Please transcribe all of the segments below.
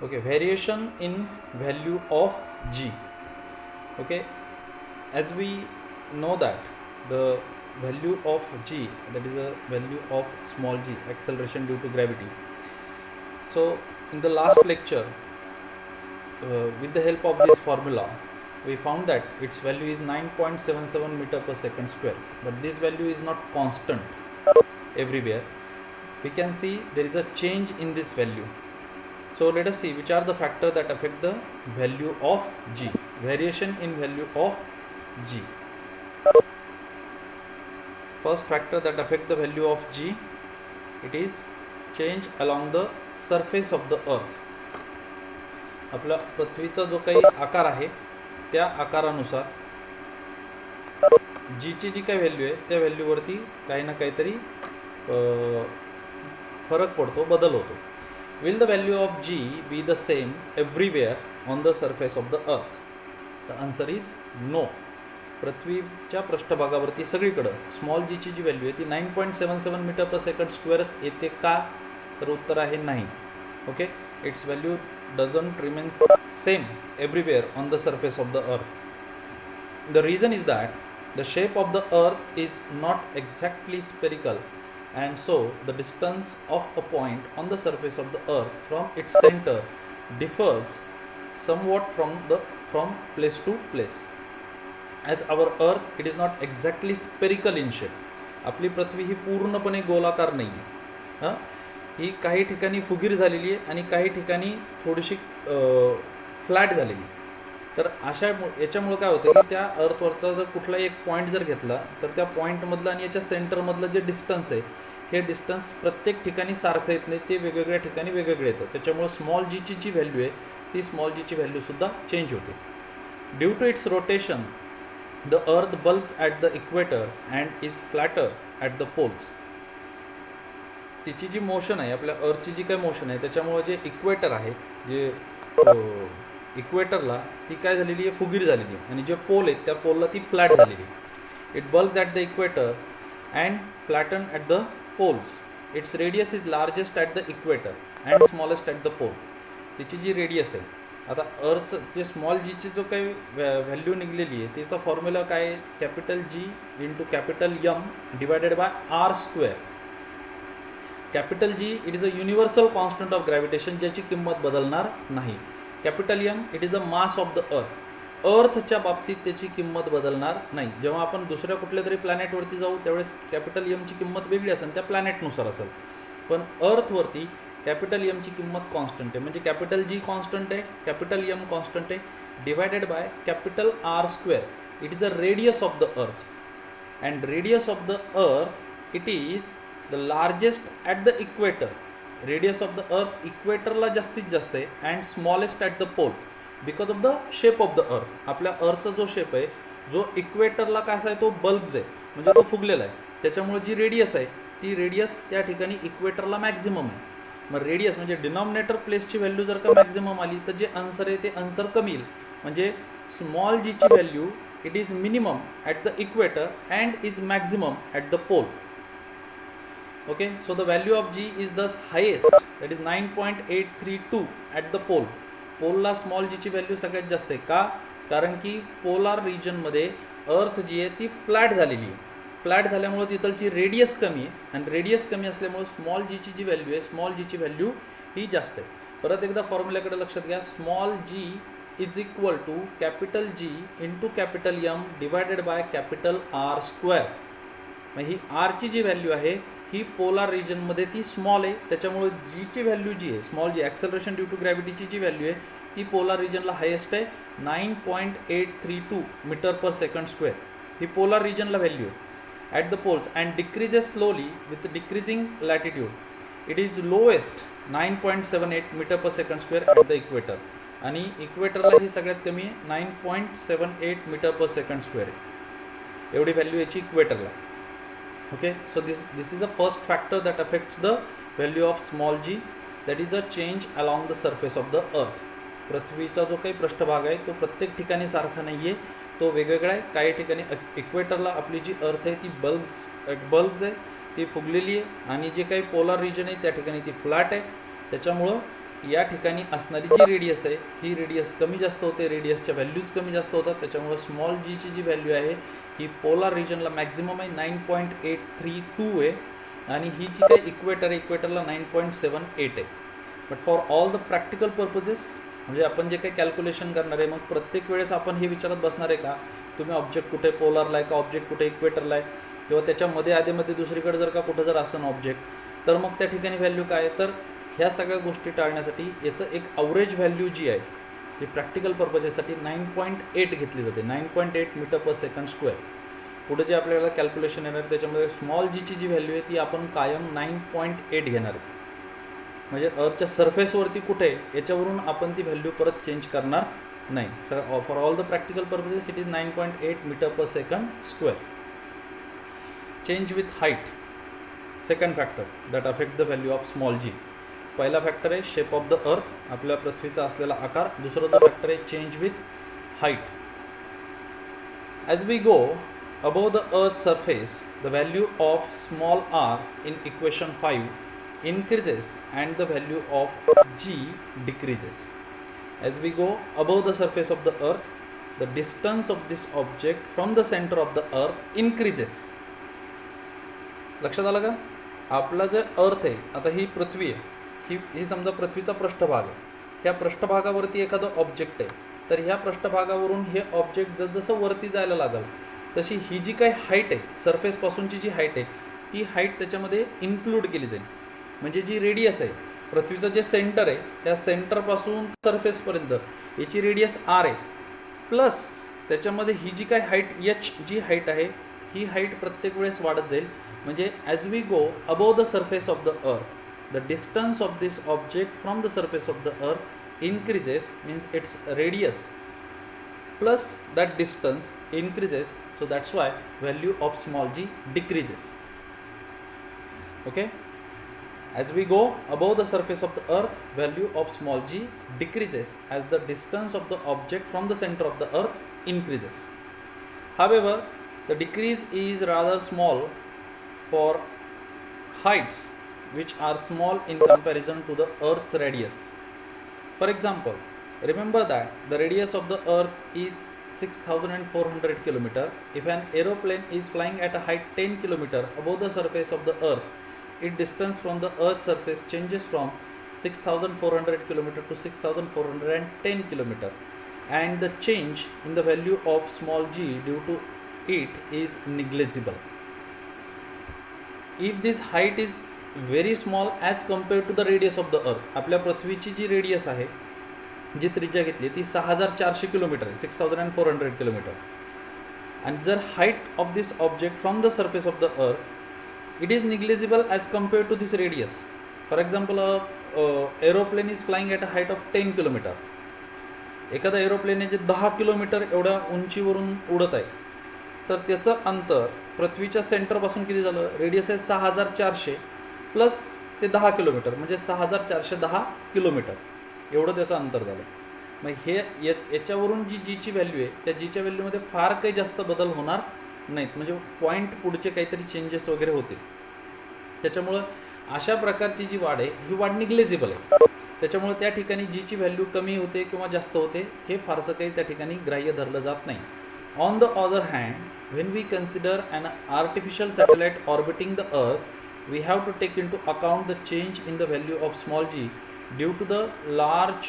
Okay, variation in value of g. Okay, as we know that the value of g, that is the value of small g, acceleration due to gravity. So in the last lecture, with the help of this formula, we found that its value is 9.77 meter per second square, but this value is not constant everywhere. We can see there is a change in this value. So let us see which are the factors that affect the value of g, variation in value of g. First factor that affect the value of g, it is change along the surface of the earth. आपला पृथ्वीचा जो काही आकार आहे त्या आकारानुसार जी ची जी काही व्हॅल्यू आहे त्या व्हॅल्यूवरती काही ना काहीतरी फरक पडतो, बदल होतो. Will the value of g be the same everywhere on the surface of the earth? The answer is no. पृथ्वीच्या पृष्ठभागावरती सगळीकडे स्मॉल जी ची जी व्हॅल्यू आहे ती 9.77 मीटर पर सेकंड स्क्वेअरच येते का? तर उत्तर आहे नाही. Okay, it's value doesn't remain same everywhere on the surface of the earth. The reason is that the shape of the earth is not exactly spherical, and so the distance of a point on the surface of the earth from its center differs somewhat from place to place. As our earth, it is not exactly spherical in shape. आपली पृथ्वी ही पूर्णपणे गोलाकार नाही आहे. ही काही ठिकाणी फुगीर झालेली आहे आणि काही ठिकाणी थोडीशी फ्लॅट झालेली. तर अशा याच्यामुळे काय होतं की त्या अर्थवरचा जर कुठलाही एक पॉईंट जर घेतला तर त्या पॉईंटमधलं आणि याच्या सेंटरमधलं जे डिस्टन्स आहे हे डिस्टन्स प्रत्येक ठिकाणी सारखं येत नाही, ते वेगवेगळ्या ठिकाणी वेगवेगळे येतं. त्याच्यामुळे स्मॉल जी ची जी व्हॅल्यू आहे ती स्मॉल जी ची व्हॅल्यूसुद्धा चेंज होते. Due to its rotation the earth bulges at the equator and is flatter at the poles. तिची जी मोशन आहे, आपल्या अर्थची जी काय मोशन आहे त्याच्यामुळे जे इक्वेटर आहे, जे इक्वेटरला ती काय झालेली आहे, फुगीर झालेली आहे, आणि जे पोल आहेत त्या पोलला ती फ्लॅट झालेली आहे. It bulges at the equator and flatten at the poles. Its radius is largest at the equator and smallest at the pole. तिची जी रेडियस आहे, आता अर्थ जे स्मॉल जीची जो काही व्हॅल्यू निघलेली आहे तिचा फॉर्म्युला काय आहे, capital G into capital M divided by R square. Capital G it is a universal constant of gravitation, ज्याची किंमत बदलणार नाही. Capital M it is the mass of the earth. अर्थच्या बाबतीत त्याची किंमत बदलणार नाही. जेव्हा आपण दुसऱ्या कुठल्या तरी प्लॅनेटवरती जाऊ त्यावेळेस कॅपिटल एमची किंमत वेगळी असेल, त्या प्लॅनेटनुसार असेल. पण अर्थवरती कॅपिटल एमची किंमत कॉन्स्टंट आहे. म्हणजे कॅपिटल जी कॉन्स्टंट आहे, कॅपिटल एम कॉन्स्टंट आहे, divided by capital R square. It is the radius of the earth, and radius of the earth it is the largest at the equator. Radius of the earth इक्वेटरला जास्तीत जास्त आहे, and smallest at the pole because of the shape of the earth. आपल्या अर्थचा जो shape आहे, जो इक्वेटरला कसा आहे तो बल्ब्स आहे, म्हणजे तो फुगलेला आहे. त्याच्यामुळे जी रेडियस आहे ती रेडियस त्या ठिकाणी इक्वेटरला मॅक्झिमम आहे. मग रेडियस म्हणजे डिनॉमिनेटर प्लेसची व्हॅल्यू जर का मॅक्झिमम आली तर जे आन्सर आहे ते आन्सर कमी येईल. म्हणजे स्मॉल जीची value it is minimum at the equator and is maximum at the pole. Okay, so the value of g is thus highest, that is 9.832 at the pole. पोलला स्मॉल जीची value सगळ्यात जास्त आहे का? कारण की पोलार रिजनमध्ये अर्थ जी आहे ती फ्लॅट झालेली आहे. फ्लॅट झाल्यामुळे तिथलची रेडियस कमी आहे, आणि रेडियस कमी असल्यामुळे स्मॉल जीची जी व्हॅल्यू आहे स्मॉल जीची व्हॅल्यू ही जास्त आहे. परत एकदा फॉर्म्युल्याकडे लक्षात घ्या. Small g is equal to capital G into capital M divided by capital R square. मग ही आरची जी व्हॅल्यू आहे ही पोलार रिजनमध्ये ती स्मॉल आहे, त्याच्यामुळे जीची व्हॅल्यू जी आहे small g acceleration due to ग्रॅव्हिटीची जी व्हॅल्यू आहे ती पोलार रिजनला हायेस्ट आहे, 9.832 मीटर पर सेकंड स्क्वेअर. ही पोलार रिजनला व्हॅल्यू आहे at the poles and decreases slowly with decreasing latitude. It is lowest 9.78 metre per second square at the equator, आणि इक्वेटरला ही सगळ्यात कमी आहे 9.78 मीटर पर सेकंड स्क्वेअर आहे. एवढी व्हॅल्यू याची इक्वेटरला. Okay, so this is the first factor that affects the value of small g, that is a change along the surface of the earth. पृथ्वीचा जो काही पृष्ठभाग आहे तो प्रत्येक ठिकाणी सारखा नाही आहे, तो वेगवेगळा आहे. काही ठिकाणी इक्वेटरला आपली जी अर्थ आहे ती बल्ब्स आहे, ती फुगलेली आहे, आणि जे काही पोलार रिजन आहे त्या ठिकाणी ती फ्लॅट आहे. त्याच्यामुळं या ठिकाणी असणारी जी रेडियस आहे ही रेडियस कमी जास्त होते, रेडियसच्या व्हॅल्यूज कमी जास्त होतात, त्याच्यामुळे स्मॉल जीची जी व्हॅल्यू आहे ही पोलार रिजनला मॅक्झिमम आहे 9.832 आहे आणि ही जी काही इक्वेटर आहे इक्वेटरला 9.78 आहे. But for all the practical purposes म्हणजे आपण जे काही कॅल्क्युलेशन करणार आहे मग प्रत्येक वेळेस आपण हे विचारत बसणार आहे का तुम्ही ऑब्जेक्ट कुठे पोलारला आहे का ऑब्जेक्ट कुठे इक्वेटरला आहे किंवा त्याच्यामध्ये आधीमध्ये दुसरीकडे जर का कुठं जर असं ऑब्जेक्ट तर मग त्या ठिकाणी व्हॅल्यू काय तर ह्या सगळ्या गोष्टी टाळण्यासाठी याचं एक ॲव्हरेज व्हॅल्यू जी आहे ती प्रॅक्टिकल पर्पजेससाठी 9.8 घेतली जाते. 9.8 मीटर पर सेकंड स्क्वेअर. पुढे जे आपल्याला कॅल्क्युलेशन येणार त्याच्यामध्ये स्मॉल जीची जी व्हॅल्यू आहे ती आपण कायम 9.8 घेणार आहे. म्हणजे अर्थच्या सरफेसवरती कुठे याच्यावरून आपण ती व्हॅल्यू परत चेंज करणार नाही. For all the practical purposes it is 9.8 metre per second square. Change with height, second factor that affect the value of small g. पहिला फॅक्टर आहे शेप ऑफ द अर्थ, आपल्या पृथ्वीचा असलेला आकार. दुसरा जो फॅक्टर आहे change with height. As we go above the earth's surface the value of small r in equation 5 increases and the value of g decreases. As we go above the surface of the earth the distance of this object from the center of the earth increases. लक्षात आलं का? आपला जे अर्थ आहे आता ही पृथ्वी आहे, ही समजा पृथ्वीचा पृष्ठभाग आहे. त्या पृष्ठभागावरती एखादं ऑब्जेक्ट आहे तर ह्या पृष्ठभागावरून हे ऑब्जेक्ट जसजसं वरती जायला लागेल तशी ही जी काही हाईट आहे सरफेसपासूनची जी हाईट आहे ती हाईट त्याच्यामध्ये इन्क्लूड केली जाईल. म्हणजे जी रेडियस आहे पृथ्वीचं जे सेंटर आहे त्या सेंटरपासून सरफेसपर्यंत याची रेडियस आर आहे प्लस त्याच्यामध्ये ही जी काही हाईट एच जी हाईट आहे ही हाईट प्रत्येक वेळेस वाढत जाईल. म्हणजे as we go above the surface of the earth the distance of this object from the surface of the earth increases means its radius plus that distance increases, so that's why value of small g decreases. Okay, as we go above the surface of the earth value of small g decreases as the distance of the object from the center of the earth increases. However, the decrease is rather small for heights which are small in comparison to the earth's radius. For example, remember that the radius of the earth is 6,400 km. If an aeroplane is flying at a height 10 km above the surface of the earth, its distance from the earth's surface changes from 6,400 km to 6,410 km, and the change in the value of small g due to it is negligible. If this height is very small as compared to the radius of the earth, आपल्या पृथ्वीची जी radius आहे जी त्रिज्या घेतली ती 6,400 kilometre आहे, 6,400 kilometre. आणि जर height of this object from the surface of the earth it is negligible as compare to this radius. For example aeroplane is flying at a height of 10 kilometre. एखादा aeroplane आहे जे 10 kilometre एवढ्या उंचीवरून उडत आहे तर त्याचं अंतर पृथ्वीच्या सेंटरपासून किती झालं? रेडियस आहे 6,400 प्लस ते 10 किलोमीटर म्हणजे 6,410 किलोमीटर एवढं त्याचं अंतर झालं. मग हे याच्यावरून जी जीची व्हॅल्यू आहे त्या जीच्या व्हॅल्यूमध्ये फार काही जास्त बदल होणार नाहीत. म्हणजे पॉईंट पुढचे काहीतरी चेंजेस वगैरे होतील. त्याच्यामुळं अशा प्रकारची जी वाढ आहे ही वाढ निग्लेजिबल आहे. त्याच्यामुळे त्या ठिकाणी जीची व्हॅल्यू कमी होते किंवा जास्त होते हे फारसं काही त्या ठिकाणी ग्राह्य धरलं जात नाही. On the other hand, when we consider an artificial satellite orbiting the earth we have to take into account the change in the value of small g due to the large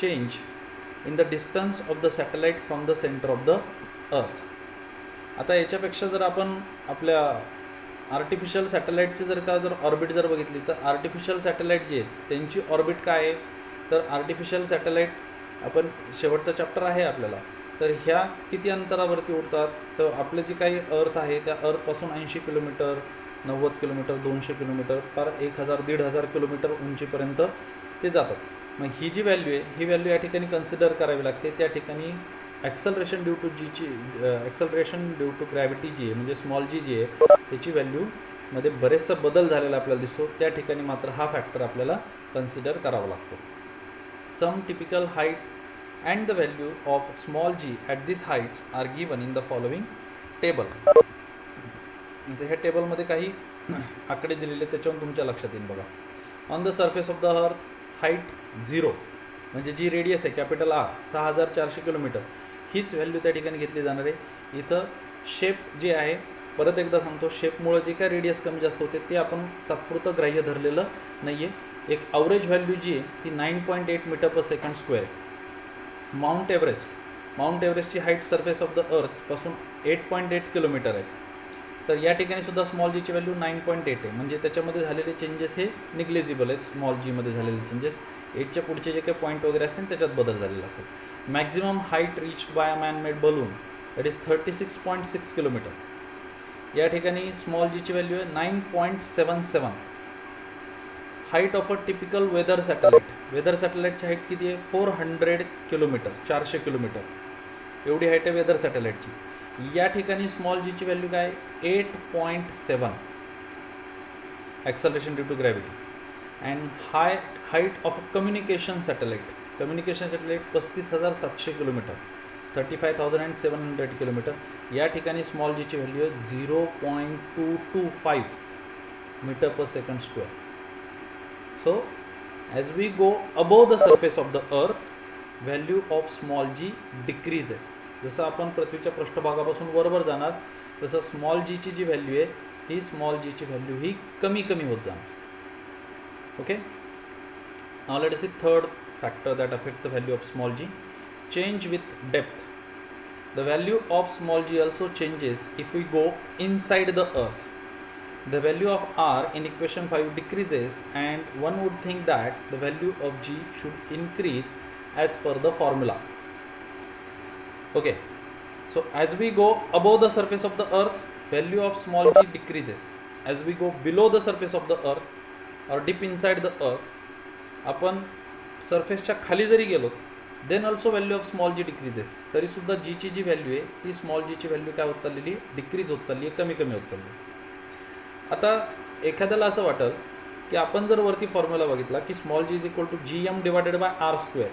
change in the distance of the satellite from the center of the earth. आता याच्यापेक्षा जर आपण आपल्या artificial सॅटेलाइटची जर orbit जर बघितली तर artificial satellite जे आहेत त्यांची ऑर्बिट काय आहे तर आर्टिफिशियल सॅटेलाइट आपण शेवटचा चॅप्टर आहे आपल्याला तर ह्या किती अंतरावरती उडतात तर आपलं जे काही अर्थ आहे त्या अर्थपासून 80 किलोमीटर 90 किलोमीटर 200 किलोमीटर पार 1,000-1,500 किलोमीटर उंचीपर्यंत ते जातात. मग ही जी व्हॅल्यू आहे ही व्हॅल्यू या ठिकाणी कन्सिडर करावी लागते. त्या ठिकाणी ॲक्सलरेशन ड्यू टू जीची ॲक्सलरेशन ड्यू टू ग्रॅव्हिटी जी आहे म्हणजे स्मॉल जी आहे त्याची व्हॅल्यूमध्ये बरेचसा बदल झालेला आपल्याला दिसतो. त्या ठिकाणी मात्र हा फॅक्टर आपल्याला कन्सिडर करावा लागतो. Some typical height and the value of small g at this heights are given in the following table. ह्या टेबलमध्ये काही आकडे दिलेले त्याच्यावरून तुमच्या लक्षात येईल बघा. On the surface of the अर्थ हाईट 0 म्हणजे जी रेडियस आहे कॅपिटल R 6400 किलोमीटर हीच व्हॅल्यू त्या ठिकाणी घेतली जाणार आहे. इथं शेप जे आहे परत एकदा सांगतो, शेपमुळे जे काय रेडियस कमी जास्त होते ते आपण तात्पुरतं ग्राह्य धरलेलं नाही आहे. एक ॲव्हरेज व्हॅल्यू जी आहे ती 9.8 मीटर पर सेकंड स्क्वेअर आहे. माउंट एव्हरेस्टची हाईट सरफेस ऑफ द अर्थपासून 8.8 किलोमीटर आहे. तर या ठिकाणी सुद्धा स्मॉल जीची व्हॅल्यू 9.8 आहे, म्हणजे त्याच्यामध्ये झालेले चेंजेस हे निग्लेजिबल आहेत. स्मॉल जीमध्ये झालेले चेंजेस 8च्या पुढचे जे काही पॉईंट वगैरे असतील त्याच्यात बदल झालेला असेल. Maximum height reached by a man made balloon that is 36.6 kilometre. या ठिकाणी स्मॉल जीची व्हॅल्यू आहे 9.77. Height of a typical weather सॅटेलाईटची हाईट किती आहे 400 किलोमीटर, 400 किलोमीटर एवढी हाईट आहे वेदर सॅटेलाईटची. या ठिकाणी स्मॉल जीची व्हॅल्यू काय 8.7 acceleration due to gravity. And height of communication satellite 35,700 kilometre, 35,700 kilometre. या ठिकाणी स्मॉल जीची व्हॅल्यू आहे 0.225 metre per second square. So as we go above the surface of the earth, value of small g decreases. जसं आपण पृथ्वीच्या पृष्ठभागापासून वरवर जाणार तसं स्मॉल जीची जी व्हॅल्यू आहे ही स्मॉल जीची व्हॅल्यू ही कमी होत जाणार. Okay, now let us see third factor that affect the value of small g, change with depth. The value of small g also changes if we go inside the earth. The value of R in equation 5 decreases, and one would think that the value of G should increase as per the formula. Okay, so as we go above the surface of the earth, value of small g decreases. As we go below the surface of the earth or deep inside the earth, आपण सरफेसच्या खाली जरी गेलो then also value of small g decreases. तरी सुद्धा g ची जी value आहे ती small g ची व्हॅल्यू काय होत चाललेली डिक्रीज होत चालली आहे, कमी होत चालली आहे. आता एखाद्याला असं वाटेल की आपण जर वरती फॉर्म्युला बघितला की small g is equal to GM divided by R square,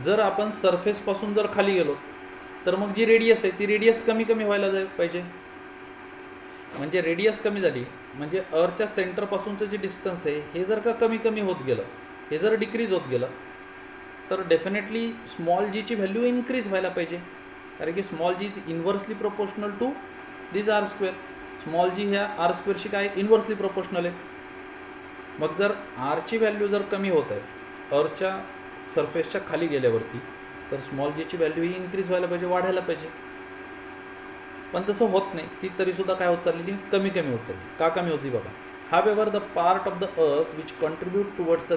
जर आपण सरफेसपासून जर खाली गेलो तर मग जी रेडियस आहे ती रेडियस कमी व्हायला पाहिजे. म्हणजे रेडियस कमी झाली म्हणजे अर्थच्या सेंटरपासूनचं जे डिस्टन्स आहे हे जर का कमी होत गेलं, हे जर डिक्रीज होत गेलं तर डेफिनेटली स्मॉल जीची व्हॅल्यू इन्क्रीज व्हायला पाहिजे. कारण की small g is inversely proportional to this R square. Small g ह्या R स्क्वेअरशी काय इन्व्हर्सली प्रोपोर्शनल आहे. मग जर आरची व्हॅल्यू जर कमी होत आहे अर्थच्या सरफेसच्या खाली गेल्यावरती तर स्मॉल जीची व्हॅल्यू ही इन्क्रीज व्हायला पाहिजे, वाढायला पाहिजे. पण तसं होत नाही, ती तरीसुद्धा काय होत चाललेली कमी होत चालली. का कमी होती बघा. However the part of the अर्थ which contribute towards the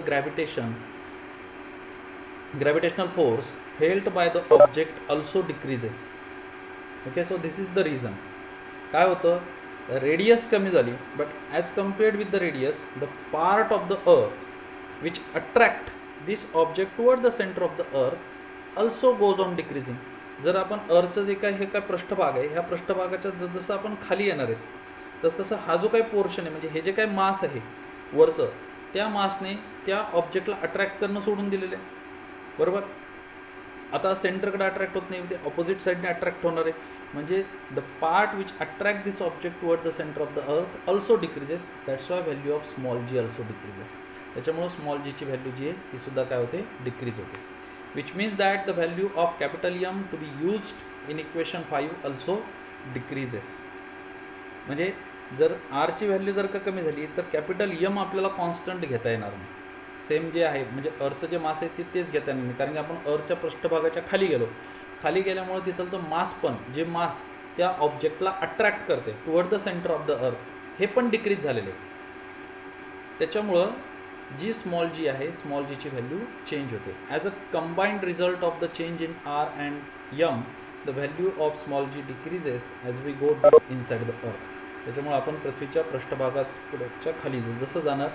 gravitational force felt by the object also decreases. Okay, so this is the reason. काय होतं, रेडियस कमी झाली but as compared with the radius the part of the अर्थ which attract this object toward the centre of the earth also goes on decreasing. जर आपण अर्थचं जे काय हे काय पृष्ठभाग आहे ह्या पृष्ठभागाच्या जसं आपण खाली येणार आहेत तसं हा जो काही पोर्शन आहे म्हणजे हे जे काही मास आहे वरचं त्या मासने त्या ऑब्जेक्टला अट्रॅक्ट करणं सोडून दिलेलं आहे. बरोबर. आता सेंटरकडे अट्रॅक्ट होत नाही, ते ऑपोजिट साईडने अट्रॅक्ट होणार आहे. म्हणजे the part which attract this object toward the centre of the earth also decreases. That's why value of small g also decreases. त्याच्यामुळे स्मॉल जीची व्हॅल्यू जी आहे ती सुद्धा काय होते, डिक्रीज होते. Which means that the value of capital M to be used in equation 5 also decreases. म्हणजे जर आरची व्हॅल्यू जर का कमी झाली तर कॅपिटल एम आपल्याला कॉन्स्टंट घेता येणार नाही. सेम जे आहे म्हणजे अर्थचं जे मास आहे तेच घेता येणार नाही. कारण की आपण अर्थच्या पृष्ठभागाच्या खाली गेलो, खाली गेल्यामुळे तिथलचं मास पण जे मास त्या ऑब्जेक्टला अट्रॅक्ट करते toward the centre of the अर्थ हे पण डिक्रीज झालेले आहे. त्याच्यामुळं जी स्मॉल जी आहे स्मॉल जीची व्हॅल्यू चेंज होते. As a combined result of the change in R and M the value of small g decreases as we go deep inside the earth. त्याच्यामुळे आपण पृथ्वीच्या पृष्ठभागात पुढच्या खाली जसं जाणार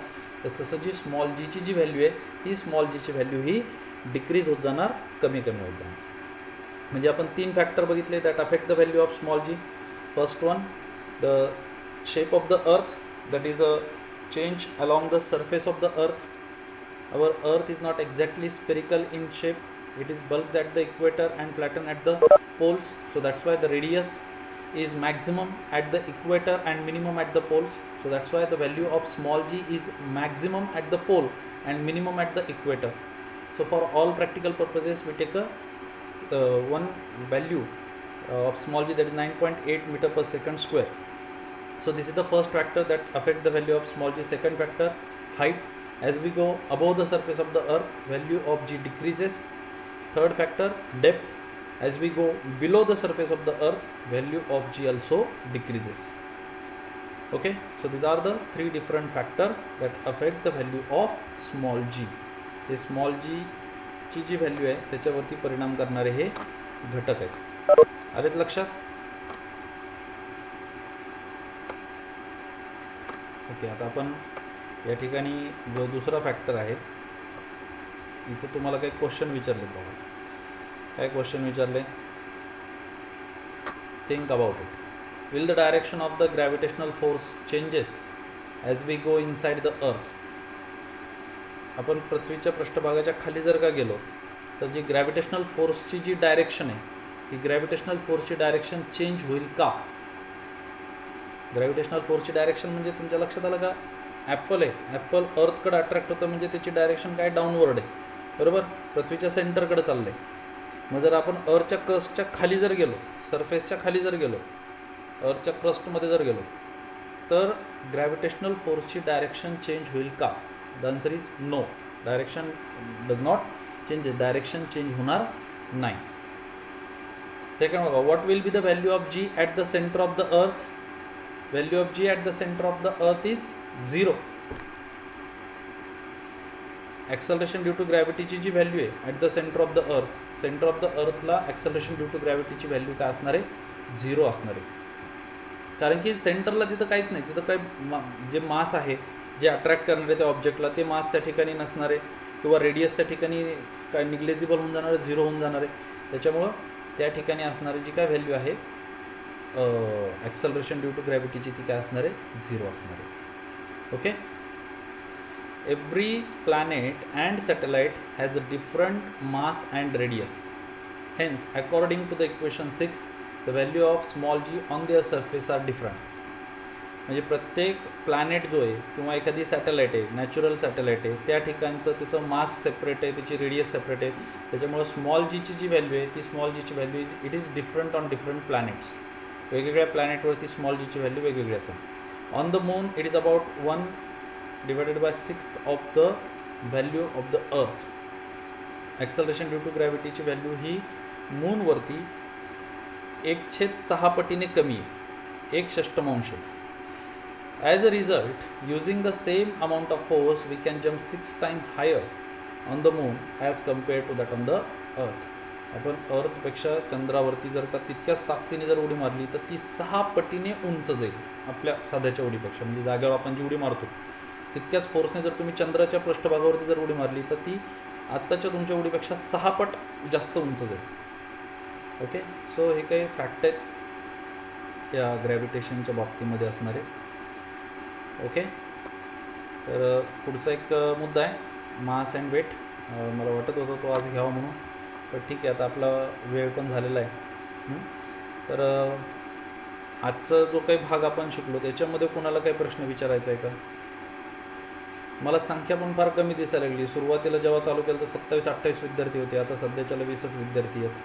तसं जी स्मॉल जीची जी व्हॅल्यू आहे ही स्मॉल जीची व्हॅल्यू ही डिक्रीज होत जाणार, कमी होत जाणार. म्हणजे आपण 3 फॅक्टर बघितले that affect the value of small g. First one, the shape of the earth, that is a change along the surface of the earth. Our earth is not exactly spherical in shape, it is bulked at the equator and flattened at the poles, so that's why the radius is maximum at the equator and minimum at the poles. So that's why the value of small g is maximum at the pole and minimum at the equator. So for all practical purposes we take a one value of small g, that is 9.8 meter per second square. So this is the first factor that affect the value of small g. Second factor, height. As we go above the surface of the earth, value of g decreases. Third factor, depth. As we go below the surface of the earth, value of g also decreases. Okay, so these are the three different factors that affect the value of small g. हे small g ची जी value आहे त्याच्यावरती परिणाम करणारे हे घटक आहेत. आलेत लक्षात? ओके, आता आपण या ठिकाणी जो दुसरा फॅक्टर आहे इथे तुम्हाला काही क्वेश्चन विचारले. बघा काय क्वेश्चन विचारले. Think about it. Will the direction of the gravitational force changes as we go inside the earth. आपण पृथ्वीच्या पृष्ठभागाच्या खाली जर का गेलो तर जी ग्रॅव्हिटेशनल फोर्सची जी डायरेक्शन आहे ती ग्रॅव्हिटेशनल फोर्सची डायरेक्शन चेंज होईल का. ग्रॅव्हिटेशनल फोर्सची डायरेक्शन म्हणजे तुमच्या लक्षात आलं का, ॲपल आहे, ॲपल अर्थकडे अट्रॅक्ट होतं म्हणजे त्याची डायरेक्शन काय डाऊनवर्ड आहे, बरोबर, पृथ्वीच्या सेंटरकडे चाललं आहे. मग जर आपण अर्थच्या क्रस्टच्या खाली जर गेलो, सरफेसच्या खाली जर गेलो, अर्थच्या क्रस्टमध्ये जर गेलो तर ग्रॅव्हिटेशनल फोर्सची डायरेक्शन चेंज होईल का. The answer is no. Direction does not changes, direction change होणार नाही. सेकंड बघा, what will be the value of g at the centre of the earth. Value of g at the centre of the earth is 0. Acceleration due to ग्रॅव्हिटीची जी value आहे at the centre of the earth, centre of the अर्थला acceleration due to ग्रॅव्हिटीची value काय असणार आहे, 0 असणार आहे. कारण की सेंटरला तिथं काहीच नाही, तिथं काय जे मास आहे जे अट्रॅक्ट करणार आहे त्या ऑब्जेक्टला ते मास त्या ठिकाणी नसणार आहे किंवा रेडियस त्या ठिकाणी काय निग्लेजिबल होऊन जाणार आहे, 0 होऊन जाणार आहे. त्याच्यामुळं त्या ठिकाणी असणारी जी काय व्हॅल्यू आहे ॲक्सलरेशन ड्यू टू ग्रॅव्हिटीची ती काय असणार आहे, 0 असणार आहे. Okay. Every planet and satellite has a different mass and radius. Hence according to the equation 6 the value of small g on their surface are different. म्हणजे प्रत्येक प्लॅनेट जो आहे किंवा एखादी सॅटेलाईट आहे, नॅचरल सॅटेलाईट आहे, त्या ठिकाणचं तिचं मास सेपरेट आहे, त्याची रेडियस सेपरेट आहे. त्याच्यामुळं स्मॉल जीची जी व्हॅल्यू आहे ती स्मॉल जीची value it is different on different planets. वेगवेगळ्या प्लॅनेटवरती स्मॉल जीची व्हॅल्यू वेगवेगळी असेल. On the moon it is about 1/6 of the value of the earth. Acceleration due to ग्रॅव्हिटीची व्हॅल्यू ही मूनवरती 1/6 पटीने कमी आहे, 1/6 आहे. As a result, using the same amount of force, we can jump 6 times higher on the moon as compared to that on the earth. आपण अर्थपेक्षा चंद्रावरती जर का तितक्याच ताकदीने जर उडी मारली तर ती 6 पटीने उंच जाईल आपल्या साध्याच्या उडीपेक्षा. म्हणजे जागेवर आपण जी उडी मारतो तितक्याच फोर्सने जर तुम्ही चंद्राच्या पृष्ठभागावरती जर उडी मारली तर ती आत्ताच्या तुमच्या उडीपेक्षा 6 पट जास्त उंच जाईल. ओके. सो हे काही फॅक्ट आहेत या ग्रॅव्हिटेशनच्या बाबतीमध्ये असणारे. ओके. तर पुढचा एक मुद्दा आहे मास अँड वेट. मला वाटत होतं तो आज घ्यावा म्हणून, तर ठीक आहे, आता आपला वेळ पण झालेला आहे. तर आजचा जो काही भाग आपण शिकलो त्याच्यामध्ये कोणाला काही प्रश्न विचारायचा आहे का. मला संख्या पण फार कमी दिसायला लागली. सुरुवातीला जेव्हा चालू केलं तर 27-28 विद्यार्थी होते, आता सध्याच्याला 20च विद्यार्थी आहेत.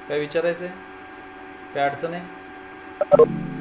काय विचारायचं आहे, काय अडचण आहे.